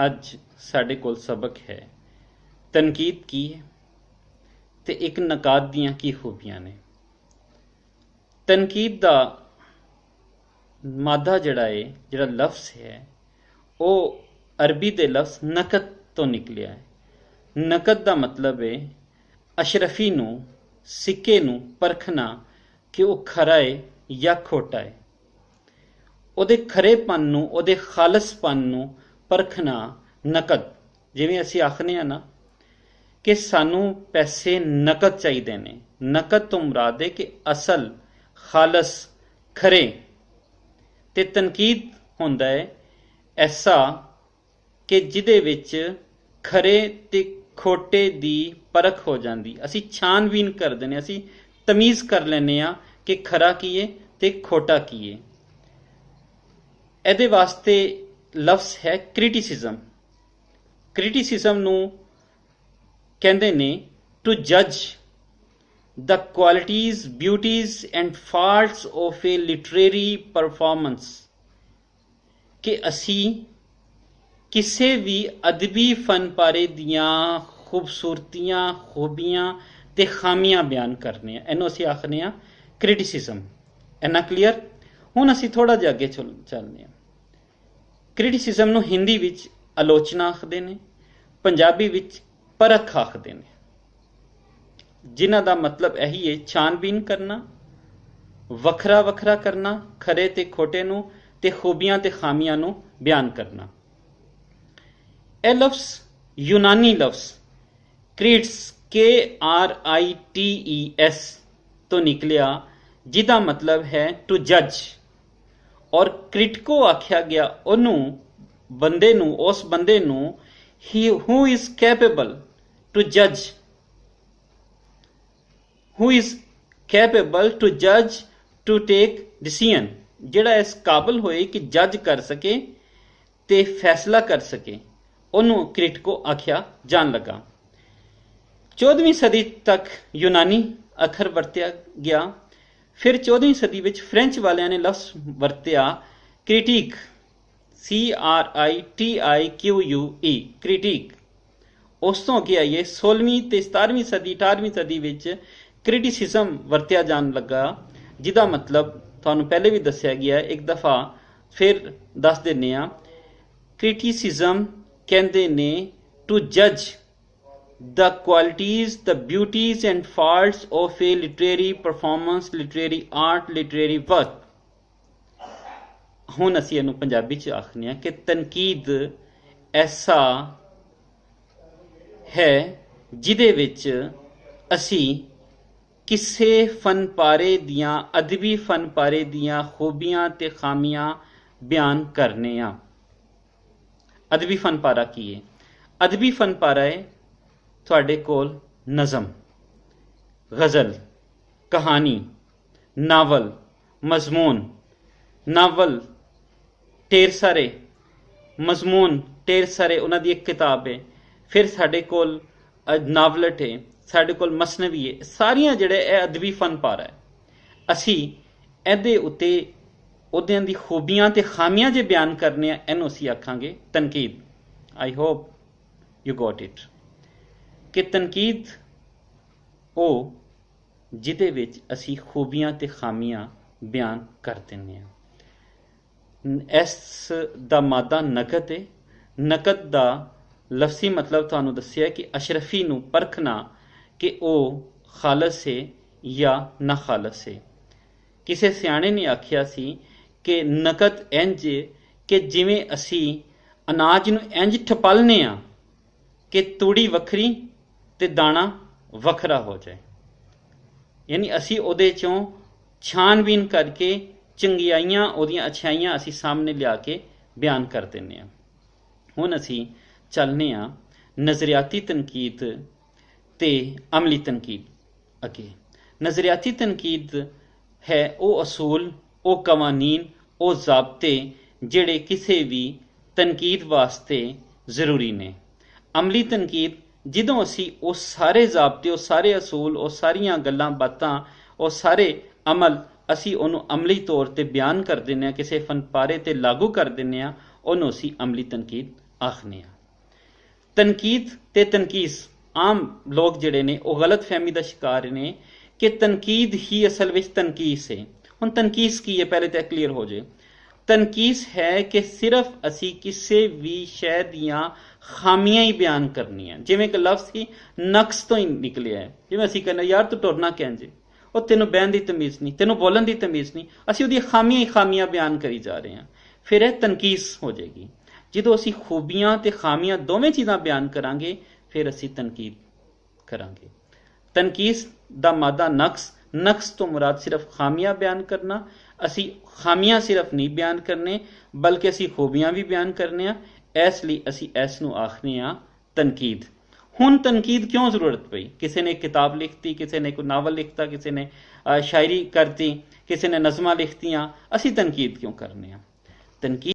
ਅੱਜ ਸਾਡੇ ਕੋਲ ਸਬਕ ਹੈ ਤਨਕੀਦ ਕੀ ਹੈ ਤੇ ਇੱਕ ਨਕਾਦ ਦੀਆਂ ਕੀ ਖੂਬੀਆਂ ਨੇ। ਤਨਕੀਦ ਦਾ ਮਾਦਾ ਜਿਹੜਾ ਲਫ਼ਜ਼ ਹੈ ਉਹ ਅਰਬੀ ਦੇ ਲਫ਼ਜ਼ ਨਕਦ ਤੋਂ ਨਿਕਲਿਆ ਹੈ। ਨਕਦ ਦਾ ਮਤਲਬ ਹੈ ਅਸ਼ਰਫੀ ਨੂੰ, ਸਿੱਕੇ ਨੂੰ ਪਰਖਣਾ ਕਿ ਉਹ ਖਰਾ ਹੈ ਜਾਂ ਖੋਟਾ ਹੈ। ਉਹਦੇ ਖਰੇਪਨ ਨੂੰ, ਉਹਦੇ ਖਾਲਸਪਨ ਨੂੰ ਪਰਖਣਾ ਨਕਦ। ਜਿਵੇਂ ਅਸੀਂ ਆਖਦੇ ਹਾਂ ਨਾ ਕਿ ਸਾਨੂੰ ਪੈਸੇ ਨਕਦ ਚਾਹੀਦੇ ਨੇ, ਨਕਦ ਤੋਂ ਮੁਰਾਦ ਹੈ ਕਿ ਅਸਲ, ਖਾਲਸ, ਖਰੇ। ਤੇ ਤਨਕੀਦ ਹੁੰਦਾ ਹੈ ਐਸਾ ਕਿ ਜਿਹਦੇ ਵਿੱਚ ਖਰੇ ਤੇ ਖੋਟੇ ਦੀ ਪਰਖ ਹੋ ਜਾਂਦੀ। ਅਸੀਂ ਛਾਨਬੀਨ ਕਰਦੇ ਨੇ, ਅਸੀਂ ਤਮੀਜ਼ ਕਰ ਲੈਂਦੇ ਹਾਂ ਕਿ ਖਰਾ ਕੀ ਹੈ ਤੇ ਖੋਟਾ ਕੀ ਹੈ। ਇਹਦੇ ਵਾਸਤੇ ਲਫ਼ਜ਼ ਹੈ ਕ੍ਰਿਟਿਸਿਜ਼ਮ। ਕ੍ਰਿਟਿਸਿਜ਼ਮ ਨੂੰ ਕਹਿੰਦੇ ਨੇ ਟੂ ਜੱਜ the qualities, beauties and faults of a literary performance, ਕਿ ਅਸੀਂ ਕਿਸੇ ਵੀ ਅਦਬੀ ਫਨ ਪਾਰੇ ਦੀਆਂ ਖੂਬਸੂਰਤੀਆਂ, ਖੂਬੀਆਂ ਤੇ ਖਾਮੀਆਂ ਬਿਆਨ ਕਰਨੇ ਆ। ਇਹਨੂੰ ਅਸੀਂ ਆਖਦੇ ਹਾਂ ਕ੍ਰਿਟਿਸਿਜ਼ਮ। ਇੰਨਾ ਕਲੀਅਰ? ਹੁਣ ਅਸੀਂ ਥੋੜ੍ਹਾ ਜਿਹਾ ਅੱਗੇ ਚੱਲਦੇ ਹਾਂ। ਕ੍ਰਿਟਿਸਿਜ਼ਮ ਨੂੰ ਹਿੰਦੀ ਵਿੱਚ ਆਲੋਚਨਾ ਆਖਦੇ ਨੇ, ਪੰਜਾਬੀ ਵਿੱਚ ਪਰਖ ਆਖਦੇ ਨੇ, ਜਿਨ੍ਹਾਂ ਦਾ ਮਤਲਬ ਇਹੀ ਹੈ ਛਾਨਬੀਨ ਕਰਨਾ, ਵੱਖਰਾ ਵੱਖਰਾ ਕਰਨਾ ਖਰੇ ਤੇ ਖੋਟੇ ਨੂੰ, ਤੇ ਖੂਬੀਆਂ ਤੇ ਖਾਮੀਆਂ ਨੂੰ ਬਿਆਨ ਕਰਨਾ। ਇਹ ਲਫ਼ਜ਼ ਯੂਨਾਨੀ ਲਫ਼ਜ਼ ਕ੍ਰਿਟਸ KRITES ਤੋਂ ਨਿਕਲਿਆ, ਜਿਹਦਾ ਮਤਲਬ ਹੈ ਟੂ ਜੱਜ। ਔਰ ਕ੍ਰਿਟਿਕੋ ਆਖਿਆ ਗਿਆ ਉਹਨੂੰ, ਬੰਦੇ ਨੂੰ, ਉਸ ਬੰਦੇ ਨੂੰ who is capable to judge, who is capable to judge, to take decision, ਜਿਹੜਾ ਇਸ ਕਾਬਲ ਹੋਏ ਕਿ ਜੱਜ ਕਰ ਸਕੇ ਤੇ ਫੈਸਲਾ ਕਰ ਸਕੇ, ਉਹਨੂੰ ਕ੍ਰਿਟਿਕੋ ਆਖਿਆ ਜਾਣ ਲੱਗਾ। 14ਵੀਂ ਸਦੀ ਤੱਕ ਯੂਨਾਨੀ ਅੱਖਰ ਵਰਤਿਆ ਗਿਆ। ਫਿਰ 14ਵੀਂ ਸਦੀ ਵਿੱਚ ਫ੍ਰੈਂਚ ਵਾਲਿਆਂ ਨੇ ਲਫ਼ਜ਼ ਵਰਤਿਆ ਕ੍ਰਿਟਿਕ, CRITIQUE, ਕ੍ਰਿਟਿਕ। ਉਸ ਤੋਂ ਅੱਗੇ ਆਈਏ 16ਵੀਂ ਤੇ 17ਵੀਂ ਸਦੀ, 18ਵੀਂ ਸਦੀ ਵਿੱਚ ਕ੍ਰਿਟਿਸਿਜ਼ਮ ਵਰਤਿਆ ਜਾਣ ਲੱਗਾ, ਜਿਹਦਾ ਮਤਲਬ ਤੁਹਾਨੂੰ ਪਹਿਲੇ ਵੀ ਦੱਸਿਆ ਗਿਆ, ਇੱਕ ਦਫਾ ਫਿਰ ਦੱਸ ਦਿੰਦੇ ਹਾਂ। ਕ੍ਰਿਟਿਸਿਜ਼ਮ ਕਹਿੰਦੇ ਨੇ ਟੂ ਜੱਜ the qualities, the beauties and faults of a literary performance, literary art, literary work। ਹੁਣ ਅਸੀਂ ਇਹਨੂੰ ਪੰਜਾਬੀ 'ਚ ਆਖਦੇ ਹਾਂ ਕਿ ਤਨਕੀਦ ਐਸਾ ਹੈ ਜਿਹਦੇ ਵਿੱਚ ਅਸੀਂ ਕਿਸੇ ਫਨ ਪਾਰੇ ਦੀਆਂ, ਅਦਬੀ ਫਨ ਪਾਰੇ ਦੀਆਂ ਖੂਬੀਆਂ ਤੇ ਖਾਮੀਆਂ ਬਿਆਨ ਕਰਨੇ ਆ। ਅਦਬੀ ਫਨ ਪਾਰਾ ਕੀ ਹੈ? ਅਦਬੀ ਫਨ ਪਾਰਾ ਹੈ ਤੁਹਾਡੇ ਕੋਲ ਨਜ਼ਮ, ਗਜ਼ਲ, ਕਹਾਣੀ, ਨਾਵਲ, ਮਜ਼ਮੂਨ, ਨਾਵਲ ਢੇਰ ਸਾਰੇ, ਮਜ਼ਮੂਨ ਢੇਰ ਸਾਰੇ, ਉਹਨਾਂ ਦੀ ਇੱਕ ਕਿਤਾਬ ਹੈ। ਫਿਰ ਸਾਡੇ ਕੋਲ ਨਾਵਲਟ ਹੈ, ਸਾਡੇ ਕੋਲ ਮਸਨਵੀ ਹੈ। ਸਾਰੀਆਂ ਜਿਹੜੇ ਇਹ ਅਦਬੀ ਫਨ ਪਾਰਾ ਹੈ। ਅਸੀਂ ਇਹਦੇ ਉੱਤੇ ਉਹਦਿਆਂ ਦੀ ਖੂਬੀਆਂ ਤੇ ਖਾਮੀਆਂ ਜੇ ਬਿਆਨ ਕਰਨੇ ਆ, ਇਹਨੂੰ ਅਸੀਂ ਆਖਾਂਗੇ ਤਨਕੀਦ। I hope you got it. ਕਿ ਤਨਕੀਦ ਉਹ ਜਿਹਦੇ ਵਿੱਚ ਅਸੀਂ ਖੂਬੀਆਂ ਤੇ ਖਾਮੀਆਂ ਬਿਆਨ ਕਰ ਦਿੰਦੇ ਹਾਂ। ਇਸ ਦਾ ਮਾਦਾ ਨਕਦ ਹੈ। ਨਕਦ ਦਾ ਲਫ਼ਜ਼ੀ ਮਤਲਬ ਤੁਹਾਨੂੰ ਦੱਸਿਆ ਕਿ ਅਸ਼ਰਫੀ ਨੂੰ ਪਰਖਣਾ ਕਿ ਉਹ ਖਾਲਸ ਹੈ ਜਾਂ ਨਾ ਖਾਲਸ ਹੈ। ਕਿਸੇ ਸਿਆਣੇ ਨੇ ਆਖਿਆ ਸੀ ਕਿ ਨਕਦ ਇੰਝ ਕਿ ਜਿਵੇਂ ਅਸੀਂ ਅਨਾਜ ਨੂੰ ਇੰਝ ਠਪਲਨੇ ਆ ਕਿ ਤੂੜੀ ਵੱਖਰੀ ਤੇ ਦਾਣਾ ਵੱਖਰਾ ਹੋ ਜਾਏ। ਯਾਨੀ ਅਸੀਂ ਉਹਦੇ ਚੋਂ ਛਾਨਬੀਨ ਕਰਕੇ ਚੰਗਿਆਈਆਂ, ਉਹਦੀਆਂ ਅੱਛਾਈਆਂ ਅਸੀਂ ਸਾਹਮਣੇ ਲਿਆ ਕੇ ਬਿਆਨ ਕਰ ਦਿੰਦੇ ਹਾਂ। ਹੁਣ ਅਸੀਂ ਚੱਲਨੇ ਹਾਂ ਨਜ਼ਰਿਆਤੀ ਤਨਕੀਦ ਤੇ ਅਮਲੀ ਤਨਕੀਦ ਅੱਗੇ। ਨਜ਼ਰਿਆਤੀ ਤਨਕੀਦ ਹੈ ਉਹ ਅਸੂਲ, ਉਹ ਕਵਾਨੀਨ, ਉਹ ਜ਼ਾਬਤੇ ਜਿਹੜੇ ਕਿਸੇ ਵੀ ਤਨਕੀਦ ਵਾਸਤੇ ਜ਼ਰੂਰੀ ਨੇ। ਅਮਲੀ ਤਨਕੀਦ ਜਦੋਂ ਅਸੀਂ ਉਹ ਸਾਰੇ ਜ਼ਾਬਤੇ, ਉਹ ਸਾਰੇ ਅਸੂਲ, ਉਹ ਸਾਰੀਆਂ ਗੱਲਾਂ ਬਾਤਾਂ, ਉਹ ਸਾਰੇ ਅਮਲ ਅਸੀਂ ਉਹਨੂੰ ਅਮਲੀ ਤੌਰ ਤੇ ਬਿਆਨ ਕਰ ਦਿੰਦੇ ਹਾਂ, ਕਿਸੇ ਫਨ ਪਾਰੇ ਤੇ ਲਾਗੂ ਕਰ ਦਿੰਦੇ ਹਾਂ, ਉਹਨੂੰ ਅਸੀਂ ਅਮਲੀ ਤਨਕੀਦ ਆਖਨੇ ਆ। ਤਨਕੀਦ ਤੇ ਤਨਕੀਸ ਆਮ ਲੋਕ ਜਿਹੜੇ ਨੇ ਉਹ ਗਲਤ ਫਹਿਮੀ ਦਾ ਸ਼ਿਕਾਰ ਨੇ ਕਿ ਤਨਕੀਦ ਹੀ ਅਸਲ ਵਿੱਚ ਤਨਕੀਸ ਹੈ। ਹੁਣ ਤਨਕੀਸ ਕੀ ਹੈ ਪਹਿਲੇ ਤਾਂ ਕਲੀਅਰ ਹੋ ਜਾਏ। ਤਨਕੀਸ ਹੈ ਕਿ ਸਿਰਫ ਅਸੀਂ ਕਿਸੇ ਵੀ ਸ਼ੈ ਦੀਆਂ ਖਾਮੀਆਂ ਹੀ ਬਿਆਨ ਕਰਨੀਆਂ, ਜਿਵੇਂ ਕਿ ਲਫ਼ਜ਼ ਹੀ ਨਕਸ ਤੋਂ ਹੀ ਨਿਕਲਿਆ ਹੈ। ਜਿਵੇਂ ਅਸੀਂ ਕਹਿੰਦੇ ਯਾਰ ਤੂੰ ਟੁਰਨਾ ਕਹਿੰਦੇ, ਉਹ ਤੈਨੂੰ ਬਹਿਣ ਦੀ ਤਮੀਜ਼ ਨਹੀਂ, ਤੈਨੂੰ ਬੋਲਣ ਦੀ ਤਮੀਜ਼ ਨਹੀਂ, ਅਸੀਂ ਉਹਦੀਆਂ ਖਾਮੀਆਂ ਹੀ ਖਾਮੀਆਂ ਬਿਆਨ ਕਰੀ ਜਾ ਰਹੇ ਹਾਂ, ਫਿਰ ਇਹ ਤਨਕੀਸ ਹੋ ਜਾਏਗੀ। ਜਦੋਂ ਅਸੀਂ ਖੂਬੀਆਂ ਤੇ ਖਾਮੀਆਂ ਦੋਵੇਂ ਚੀਜ਼ਾਂ ਬਿਆਨ ਕਰਾਂਗੇ ਫਿਰ ਅਸੀਂ ਤਨਕੀਦ ਕਰਾਂਗੇ। ਤਨਕੀਸ ਦਾ ਮਾਦਾ ਨਕਸ, ਨਕਸ ਤੋਂ ਮੁਰਾਦ ਸਿਰਫ ਖਾਮੀਆਂ ਬਿਆਨ ਕਰਨਾ। ਅਸੀਂ ਖਾਮੀਆਂ ਸਿਰਫ ਨਹੀਂ ਬਿਆਨ ਕਰਨੇ ਬਲਕਿ ਅਸੀਂ ਖੂਬੀਆਂ ਵੀ ਬਿਆਨ ਕਰਨੇ ਆ, ਇਸ ਲਈ ਅਸੀਂ ਇਸ ਨੂੰ ਆਖਨੇ ਆ ਤਨਕੀਦ। ਹੁਣ ਤਨਕੀਦ ਕਿਉਂ ਜ਼ਰੂਰਤ ਪਈ? ਕਿਸੇ ਨੇ ਕਿਤਾਬ ਲਿਖਤੀ, ਕਿਸੇ ਨੇ ਕੋਈ ਨਾਵਲ ਲਿਖਤਾ, ਕਿਸੇ ਨੇ ਸ਼ਾਇਰੀ ਕਰਤੀ, ਕਿਸੇ ਨੇ ਨਜ਼ਮਾਂ ਲਿਖਤੀਆਂ, ਅਸੀਂ ਤਨਕੀਦ ਕਿਉਂ ਕਰਨੇ ਆ? ਤਨਕੀਦ